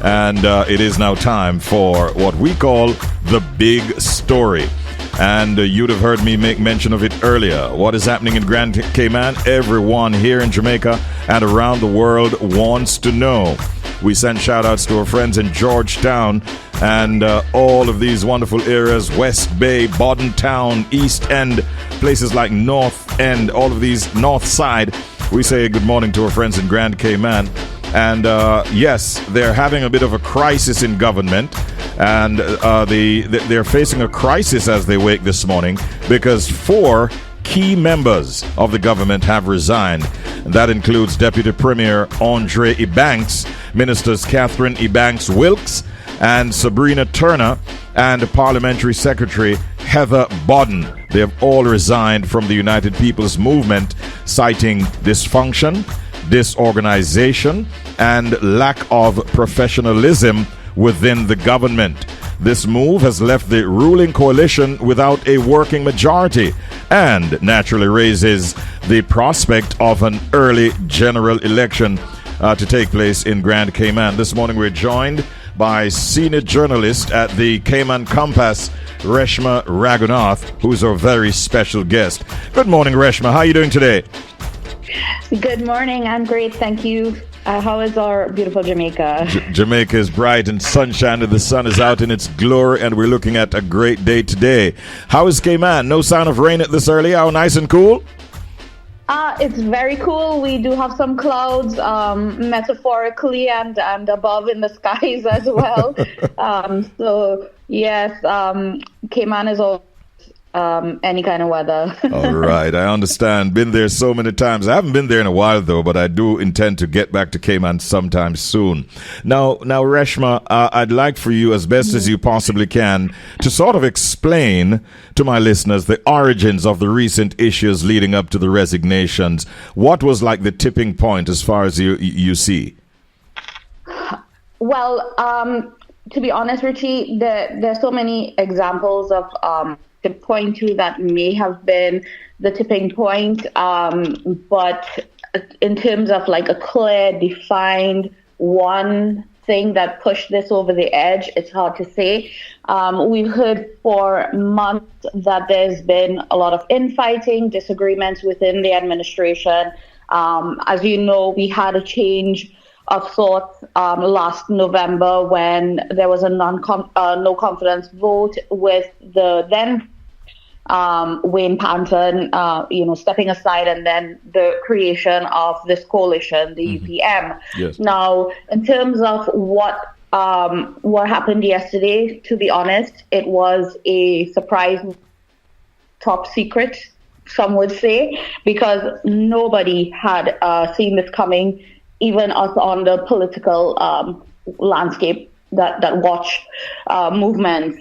and it is now time for what we call the big story. And you'd have heard me make mention of it earlier. What is happening in Grand Cayman? Everyone here in Jamaica and around the world wants to know. We send shout-outs to our friends in Georgetown and all of these wonderful areas, West Bay, Bodden Town, East End, places like North End, all of these North Side. We say good morning to our friends in Grand Cayman. And yes, they're having a bit of a crisis in government. And they're facing a crisis as they wake this morning because 4 key members of the government have resigned. And that includes Deputy Premier Andre Ebanks, Ministers Catherine Ebanks Wilkes and Sabrina Turner, and Parliamentary Secretary Heather Bodden. They have all resigned from the United People's Movement, citing dysfunction, disorganization, and lack of professionalism within the government. This move has left the ruling coalition without a working majority and naturally raises the prospect of an early general election to take place in Grand Cayman. This morning we're joined by senior journalist at the Cayman Compass, Reshma Ragoonath, who's our very special guest. Good morning, Reshma. How are you doing today? Good morning. I'm great. Thank you. How is our beautiful Jamaica? Jamaica is bright and sunshine, and the sun is out in its glory, and we're looking at a great day today. How is Cayman? No sign of rain at this early hour. Nice and cool? It's very cool. We do have some clouds, metaphorically and above in the skies as well. So yes, Cayman is all any kind of weather. All right, I understand. Been there so many times. I haven't been there in a while, though, but I do intend to get back to Cayman sometime soon. Now, Reshma, I'd like for you, as best as you possibly can, to sort of explain to my listeners the origins of the recent issues leading up to the resignations. What was like the tipping point as far as you see? Well, to be honest, Richie, there's so many examples of to point to that may have been the tipping point, but in terms of like a clear, defined one thing that pushed this over the edge, it's hard to say. We've heard for months that there's been a lot of infighting, disagreements within the administration. As you know, we had a change of sorts last November when there was a no confidence vote with the then Wayne Panton, stepping aside, and then the creation of this coalition, the UPM. Yes. Now, in terms of what happened yesterday, to be honest, it was a surprise, top secret, some would say, because nobody had seen this coming, even us on the political landscape that watch movements.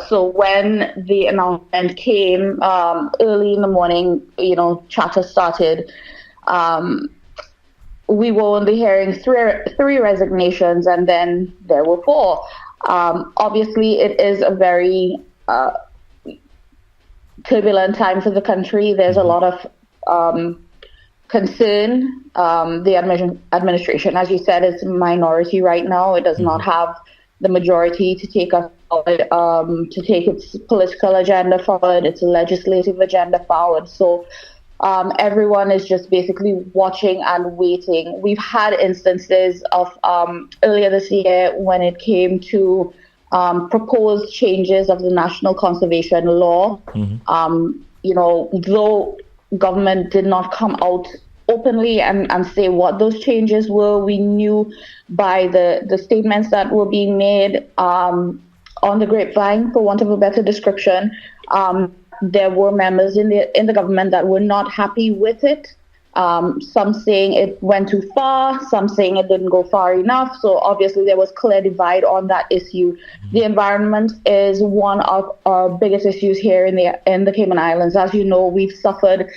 So when the announcement came early in the morning, chatter started. We were only hearing three resignations, and then there were 4. Obviously, it is a very turbulent time for the country. There's a lot of concern. The administration, as you said, is a minority right now. It does not have the majority to take us forward, to take its political agenda forward, its legislative agenda forward. So everyone is just basically watching and waiting. We've had instances of earlier this year when it came to proposed changes of the National Conservation Law. Though government did not come out openly and say what those changes were, we knew by the statements that were being made on the grapevine, for want of a better description. There were members in the government that were not happy with it. Some saying it went too far, some saying it didn't go far enough. So obviously there was clear divide on that issue. The environment is one of our biggest issues here in the Cayman Islands. As you know, we've suffered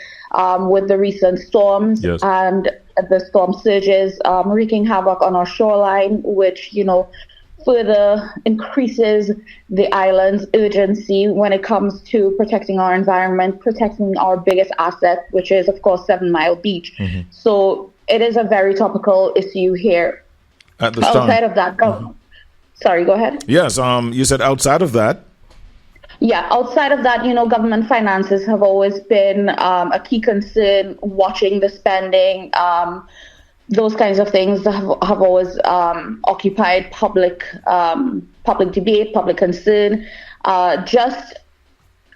with the recent storms and the storm surges wreaking havoc on our shoreline, which, further increases the island's urgency when it comes to protecting our environment, protecting our biggest asset, which is, of course, 7 Mile Beach. So it is a very topical issue here. At the outside of that, Sorry, go ahead. Yes, you said outside of that. Yeah, outside of that, government finances have always been a key concern. Watching the spending, those kinds of things have always occupied public debate, public concern. Just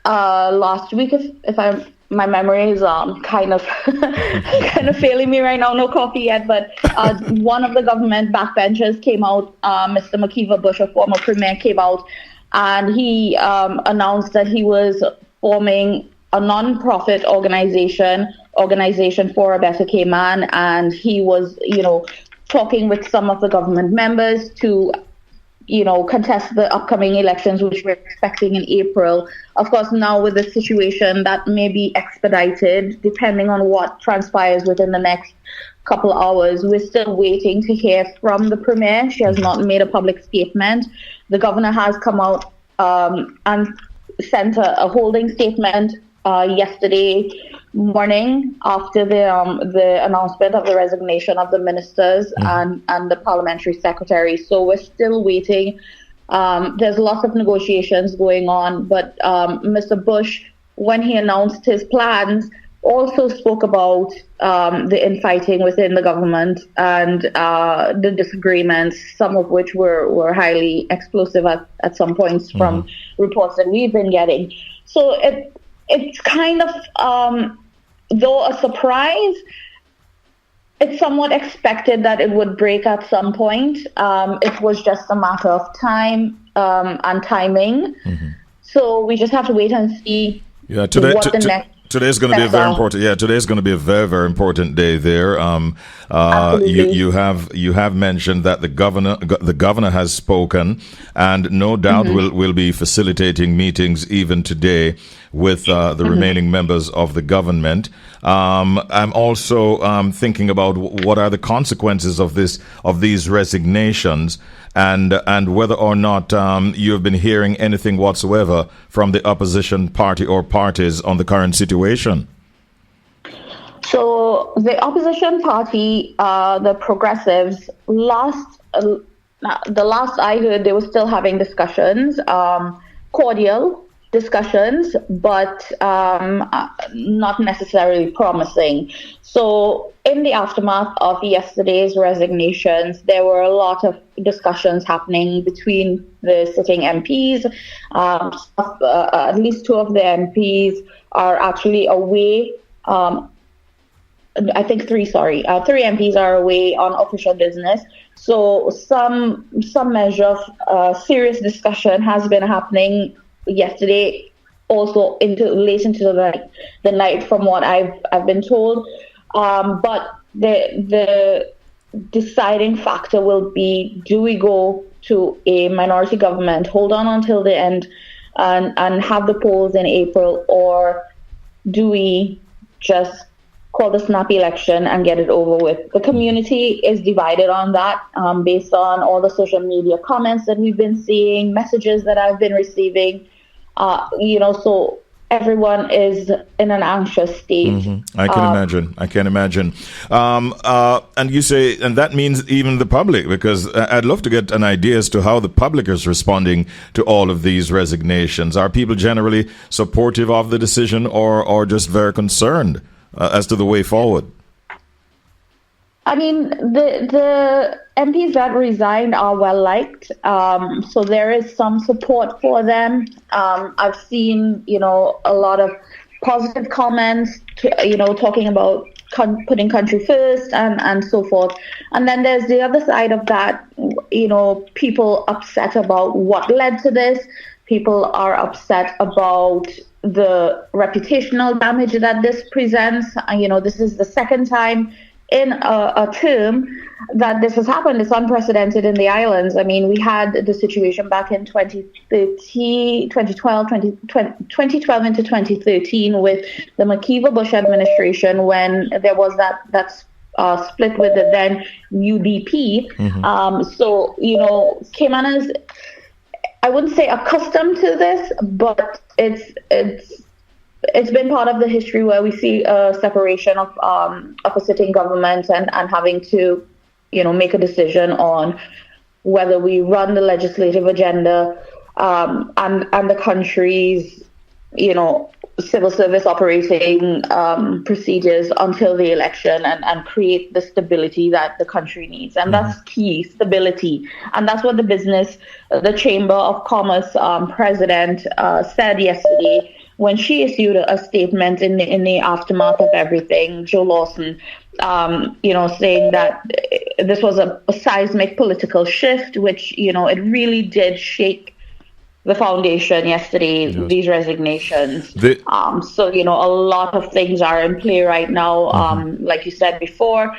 last week, if my memory is kind of kind of failing me right now. No coffee yet, but one of the government backbenchers came out. Mr. McKeever Bush, a former premier, came out, and he announced that he was forming a non-profit organization for a better Cayman, and he was, talking with some of the government members to, contest the upcoming elections, which we're expecting in April. Of course, now with the situation, that may be expedited depending on what transpires within the next couple of hours. We're still waiting to hear from the Premier. She has not made a public statement. The governor has come out and sent a holding statement yesterday morning after the announcement of the resignation of the ministers and the parliamentary secretary. So we're still waiting. There's lots of negotiations going on, but Mr. Bush, when he announced his plans, also spoke about the infighting within the government and the disagreements, some of which were highly explosive at some points from reports that we've been getting. So it's kind of, though a surprise, it's somewhat expected that it would break at some point. It was just a matter of time and timing. So we just have to wait and see what the next. Today's going to be a very important. Yeah, today's going to be a very, very important day there. You have mentioned that the governor has spoken, and no doubt will be facilitating meetings even today with the remaining members of the government. I'm also thinking about what are the consequences of these resignations, and whether or not you have been hearing anything whatsoever from the opposition party or parties on the current situation. So the opposition party, the Progressives, the last I heard, they were still having discussions, cordial discussions, but not necessarily promising. So in the aftermath of yesterday's resignations, there were a lot of discussions happening between the sitting MPs. At least two of the MPs are actually away. I think three MPs are away on official business. So some measure of serious discussion has been happening yesterday, also late into the night, from what I've been told. But the deciding factor will be: do we go to a minority government, hold on until the end, and have the polls in April, or do we just call the snap election and get it over with? The community is divided on that, based on all the social media comments that we've been seeing, messages that I've been receiving. So everyone is in an anxious state. I can imagine. And you say, and that means even the public, because I'd love to get an idea as to how the public is responding to all of these resignations. Are people generally supportive of the decision, or just very concerned as to the way forward? I mean, the MPs that resigned are well liked, so there is some support for them. I've seen, a lot of positive comments, talking about putting country first and so forth. And then there's the other side of that, people upset about what led to this. People are upset about the reputational damage that this presents. This is the second time in a term that this has happened. It's unprecedented in the islands. I mean, we had the situation back in 2012 into 2013 with the McKeever Bush administration, when there was that split with the then UDP. So, Cayman is, I wouldn't say accustomed to this, but it's been part of the history where we see a separation of a sitting government and having to, make a decision on whether we run the legislative agenda and the country's, civil service operating procedures until the election and create the stability that the country needs. And that's key, stability. And that's what the Chamber of Commerce president said yesterday when she issued a statement in the aftermath of everything, Joe Lawson, saying that this was a seismic political shift, which, it really did shake the foundation yesterday, Yes. these resignations. So, a lot of things are in play right now. Like you said before,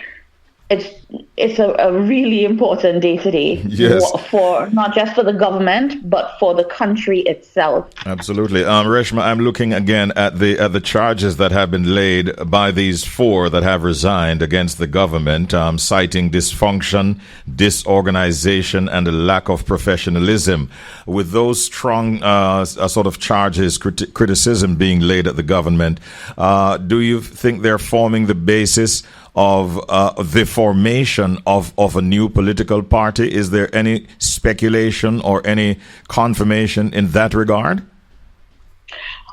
it's a really important day today. Yes. For not just for the government, but for the country itself. Absolutely. Reshma, I'm looking again at the charges that have been laid by these 4 that have resigned against the government, citing dysfunction, disorganization, and a lack of professionalism. With those strong sort of charges, criticism being laid at the government, do you think they're forming the basis of the formation of a new political party? Is there any speculation or any confirmation in that regard?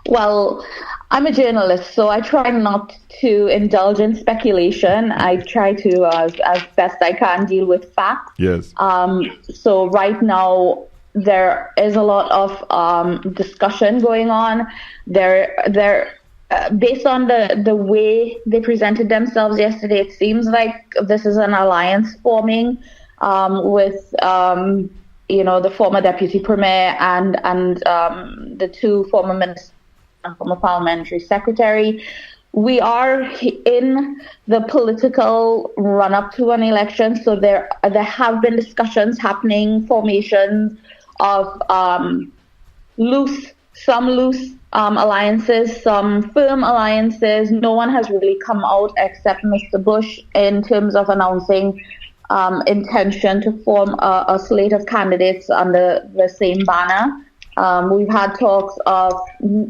Well, I'm a journalist, so I try not to indulge in speculation. I try to, as best I can, deal with facts. Yes. So right now, there is a lot of discussion going on. Based on the way they presented themselves yesterday, it seems like this is an alliance forming with the former deputy premier and the 2 former ministers and former parliamentary secretary. We are in the political run-up to an election, so there have been discussions happening, formations of loose alliances, some firm alliances. No one has really come out except Mr. Bush in terms of announcing intention to form a slate of candidates under the same banner. We've had talks of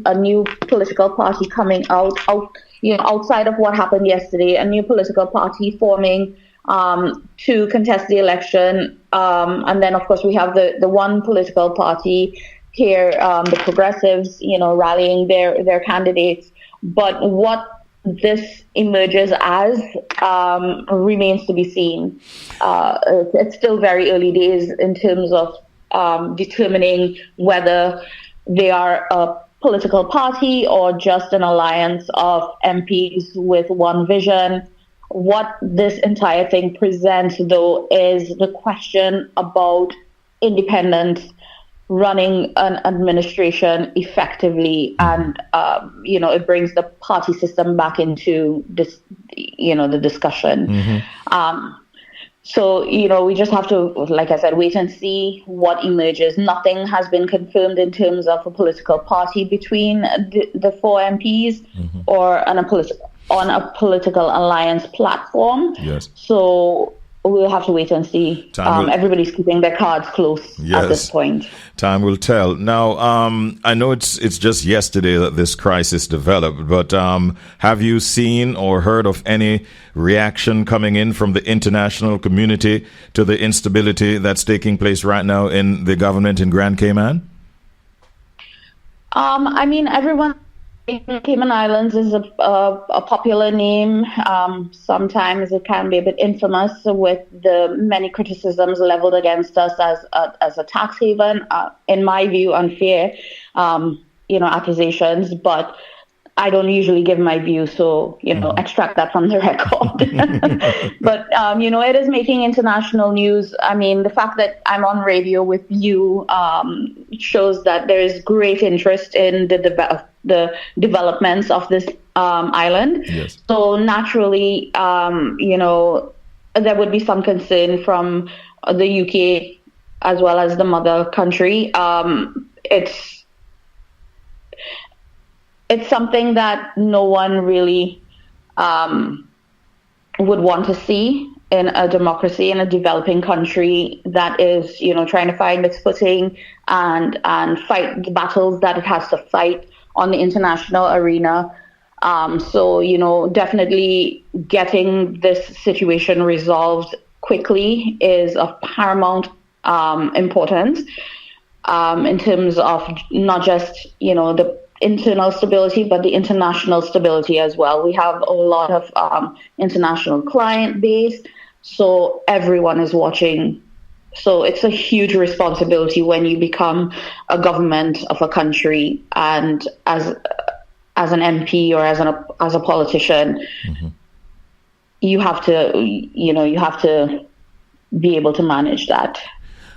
a new political party coming out, outside of what happened yesterday, a new political party forming to contest the election. And then, of course, we have the one political party here, the progressives, rallying their candidates. But what this emerges as remains to be seen. It's still very early days in terms of determining whether they are a political party or just an alliance of MPs with one vision. What this entire thing presents, though, is the question about independence, running an administration effectively, and it brings the party system back into this, the discussion. So we just have to, like I said, wait and see what emerges. Nothing has been confirmed in terms of a political party between the 4 MPs or on a political alliance platform. Yes. So we'll have to wait and see. Everybody's keeping their cards close at this point. Time will tell. Now, I know it's just yesterday that this crisis developed, but have you seen or heard of any reaction coming in from the international community to the instability that's taking place right now in the government in Grand Cayman? Everyone. Cayman Islands is a popular name. Sometimes it can be a bit infamous with the many criticisms leveled against us as a tax haven. In my view, unfair, accusations. But I don't usually give my view, so extract that from the record. But it is making international news. I mean, the fact that I'm on radio with you shows that there is great interest in the developments of this island. Yes. So naturally, there would be some concern from the UK as well as the mother country. It's something that no one really would want to see in a democracy, in a developing country that is, trying to find its footing and fight the battles that it has to fight on the international arena. So, definitely getting this situation resolved quickly is of paramount importance in terms of not just, the internal stability, but the international stability as well. We have a lot of international client base, so everyone is watching. So it's a huge responsibility when you become a government of a country, and as an MP or as a politician, you have to be able to manage that.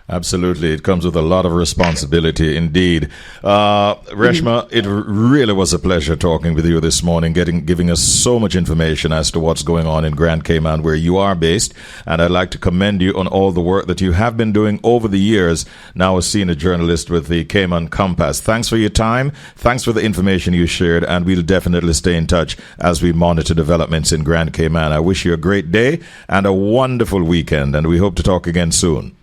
Absolutely. It comes with a lot of responsibility indeed. Reshma, it really was a pleasure talking with you this morning, giving us so much information as to what's going on in Grand Cayman, where you are based. And I'd like to commend you on all the work that you have been doing over the years, now as senior journalist with the Cayman Compass. Thanks for your time. Thanks for the information you shared. And we'll definitely stay in touch as we monitor developments in Grand Cayman. I wish you a great day and a wonderful weekend. And we hope to talk again soon.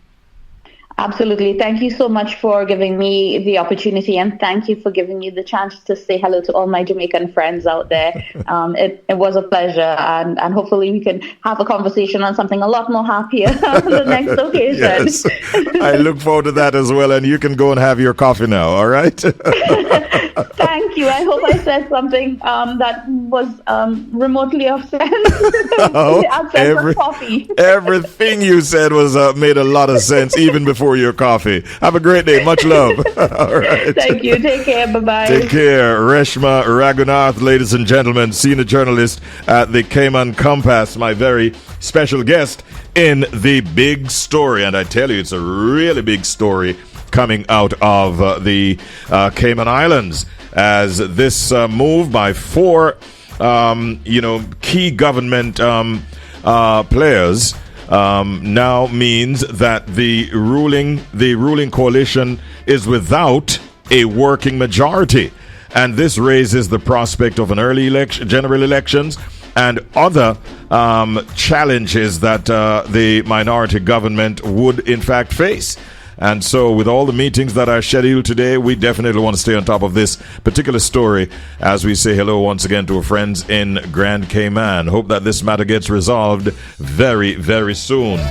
Absolutely. Thank you so much for giving me the opportunity, and thank you for giving me the chance to say hello to all my Jamaican friends out there. It was a pleasure, and hopefully we can have a conversation on something a lot more happier on the next occasion. Yes, I look forward to that as well, and you can go and have your coffee now, all right? Thank you. I hope I said something that was remotely of sense. Coffee. Everything you said was made a lot of sense, even before your coffee. Have a great day. Much love. All right. Thank you. Take care. Bye-bye. Take care. Reshma Ragoonath, ladies and gentlemen, senior journalist at the Cayman Compass, my very special guest in The Big Story. And I tell you, it's a really big story coming out of the Cayman Islands, as this move by four key government players now means that the ruling coalition is without a working majority, and this raises the prospect of an early general elections and other challenges that the minority government would in fact face. And so with all the meetings that are scheduled today, we definitely want to stay on top of this particular story as we say hello once again to our friends in Grand Cayman. Hope that this matter gets resolved very, very soon.